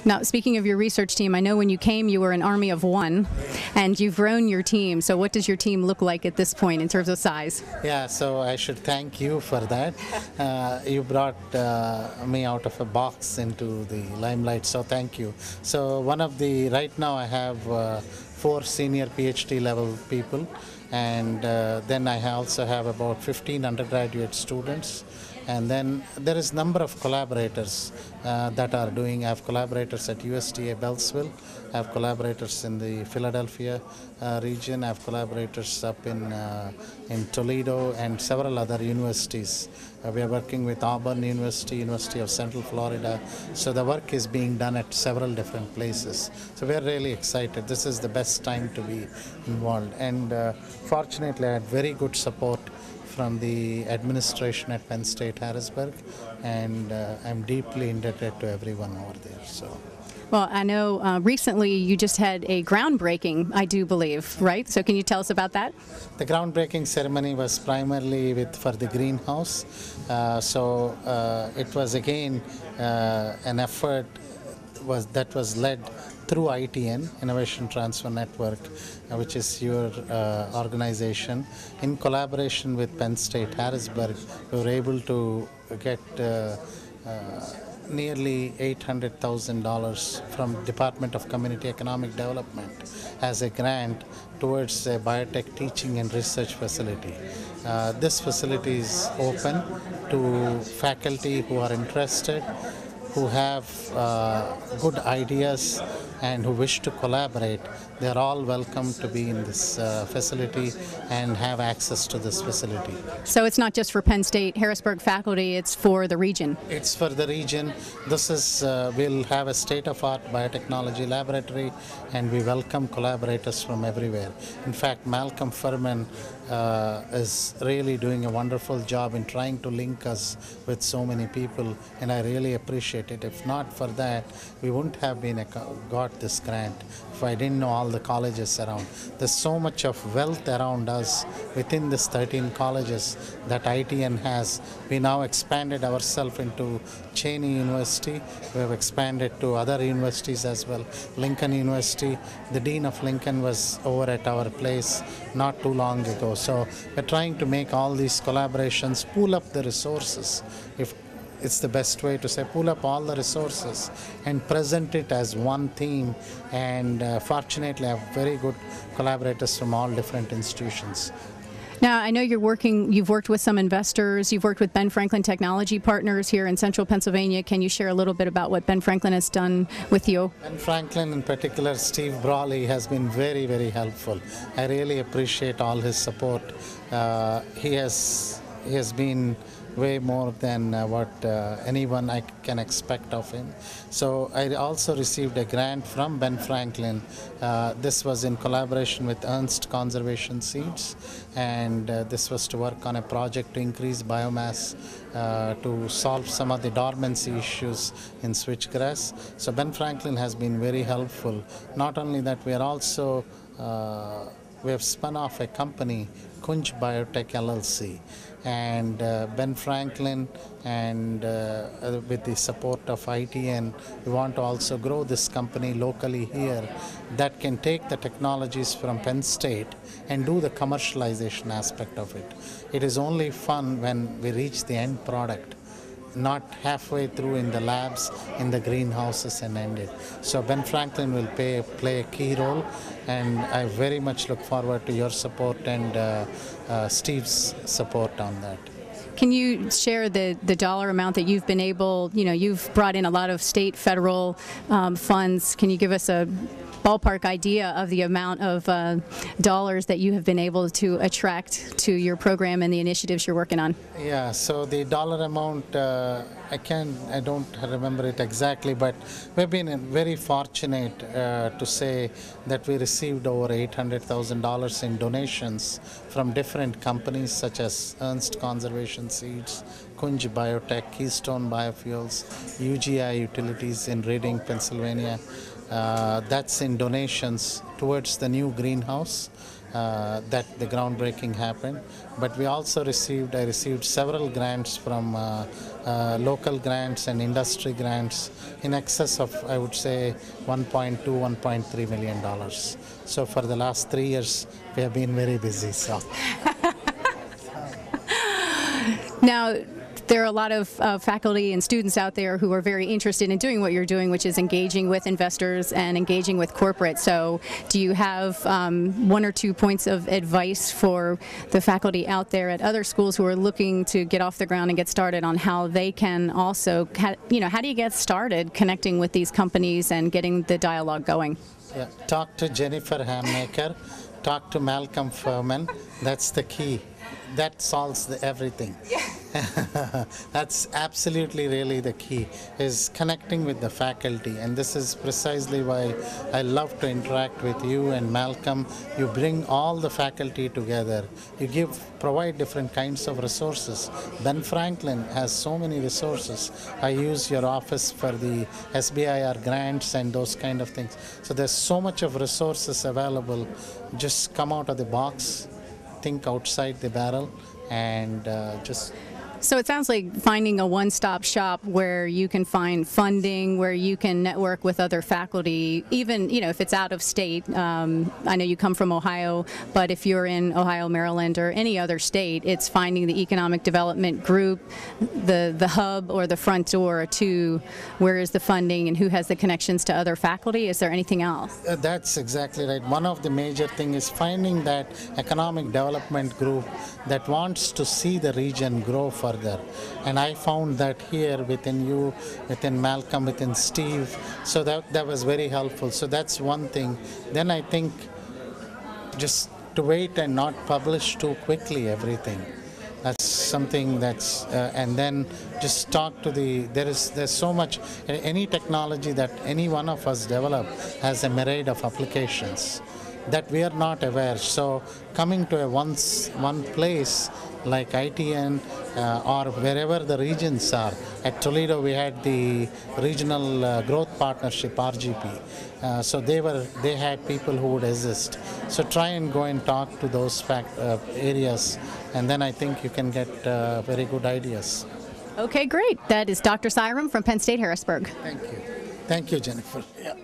Now, speaking of your research team, I know when you came you were an army of one, and you've grown your team. So what does your team look like at this point in terms of size? Yeah, so I should thank you for that. You brought me out of a box into the limelight, so thank you. So right now I have 4 senior PhD level people, and then I also have about 15 undergraduate students. And then there is number of collaborators that are doing. I have collaborators at USTA Beltsville, I have collaborators in the Philadelphia region, I have collaborators up in Toledo and several other universities. We are working with Auburn University, University of Central Florida. So the work is being done at several different places. So we are really excited. This is the best time to be involved. And fortunately, I had very good support from the administration at Penn State Harrisburg, and I'm deeply indebted to everyone over there. Well, I know recently you just had a groundbreaking, I do believe, right? So can you tell us about that? The groundbreaking ceremony was primarily for the greenhouse. It was again an effort that was led through ITN, Innovation Transfer Network, which is your organization. In collaboration with Penn State Harrisburg, we were able to get nearly $800,000 from Department of Community Economic Development as a grant towards a biotech teaching and research facility. This facility is open to faculty who are interested, who have good ideas and who wish to collaborate. They are all welcome to be in this facility and have access to this facility. So it's not just for Penn State Harrisburg faculty, it's for the region? It's for the region. We'll have a state-of-art biotechnology laboratory, and we welcome collaborators from everywhere. In fact, Malcolm Furman is really doing a wonderful job in trying to link us with so many people, and I really appreciate it. If not for that, we wouldn't have got this grant if I didn't know all the colleges around. There's so much of wealth around us within this 13 colleges that ITN has. We now expanded ourselves into Cheney University. We have expanded to other universities as well. Lincoln University, the Dean of Lincoln was over at our place not too long ago. So we're trying to make all these collaborations, pool up the resources. If it's the best way to say, pull up all the resources and present it as one theme. And fortunately, I have very good collaborators from all different institutions. Now, I know you've worked with some investors, you've worked with Ben Franklin Technology Partners here in central Pennsylvania. Can you share a little bit about what Ben Franklin has done with you? Ben Franklin, in particular, Steve Brawley, has been very, very helpful. I really appreciate all his support. He has been way more than what anyone I can expect of him. So I also received a grant from Ben Franklin. This was in collaboration with Ernst Conservation Seeds, and this was to work on a project to increase biomass to solve some of the dormancy issues in switchgrass. So Ben Franklin has been very helpful. Not only that, we have spun off a company, Kunj Biotech LLC, and Ben Franklin and with the support of ITN, we want to also grow this company locally here that can take the technologies from Penn State and do the commercialization aspect of it. It is only fun when we reach the end product, not halfway through in the labs, in the greenhouses, and end it. So Ben Franklin will play a key role, and I very much look forward to your support and Steve's support on that. Can you share the dollar amount that you've been able, you've brought in a lot of state, federal funds. Can you give us a ballpark idea of the amount of dollars that you have been able to attract to your program and the initiatives you're working on? Yeah, so the dollar amount, I don't remember it exactly, but we've been very fortunate to say that we received over $800,000 in donations from different companies such as Ernst Conservation Seeds, Kunj Biotech, Keystone Biofuels, UGI Utilities in Reading, Pennsylvania. That's in donations towards the new greenhouse, that the groundbreaking happened. But I received several grants from local grants and industry grants in excess of, I would say, 1.2, 1.3 million dollars. So for the last 3 years, we have been very busy. So. Now, there are a lot of faculty and students out there who are very interested in doing what you're doing, which is engaging with investors and engaging with corporate. So do you have 1 or 2 points of advice for the faculty out there at other schools who are looking to get off the ground and get started on how they can also, how do you get started connecting with these companies and getting the dialogue going? Yeah. Talk to Jennifer Hammaker, talk to Malcolm Furman. That's the key. That solves everything. That's absolutely really the key, is connecting with the faculty, and this is precisely why I love to interact with you and Malcolm. You bring all the faculty together. You provide different kinds of resources. Ben Franklin has so many resources. I use your office for the SBIR grants and those kind of things. So there's so much of resources available. Just come out of the box, think outside the barrel, and just... So it sounds like finding a one-stop shop where you can find funding, where you can network with other faculty, even if it's out of state. I know you come from Ohio, but if you're in Ohio, Maryland, or any other state, it's finding the economic development group, the hub or the front door to where is the funding and who has the connections to other faculty. Is there anything else? That's exactly right. One of the major things is finding that economic development group that wants to see the region grow further. And I found that here within you, within Malcolm, within Steve, so that was very helpful. So that's one thing. Then I think just to wait and not publish too quickly everything. That's something that's, and then just talk to there's so much, any technology that any one of us develop has a myriad of applications that we are not aware. So coming to one place like ITN or wherever the regions are. At Toledo we had the Regional Growth Partnership, RGP. So they had people who would assist. So try and go and talk to those areas, and then I think you can get very good ideas. Okay, great. That is Dr. Sairam from Penn State Harrisburg. Thank you. Thank you, Jennifer. Yeah.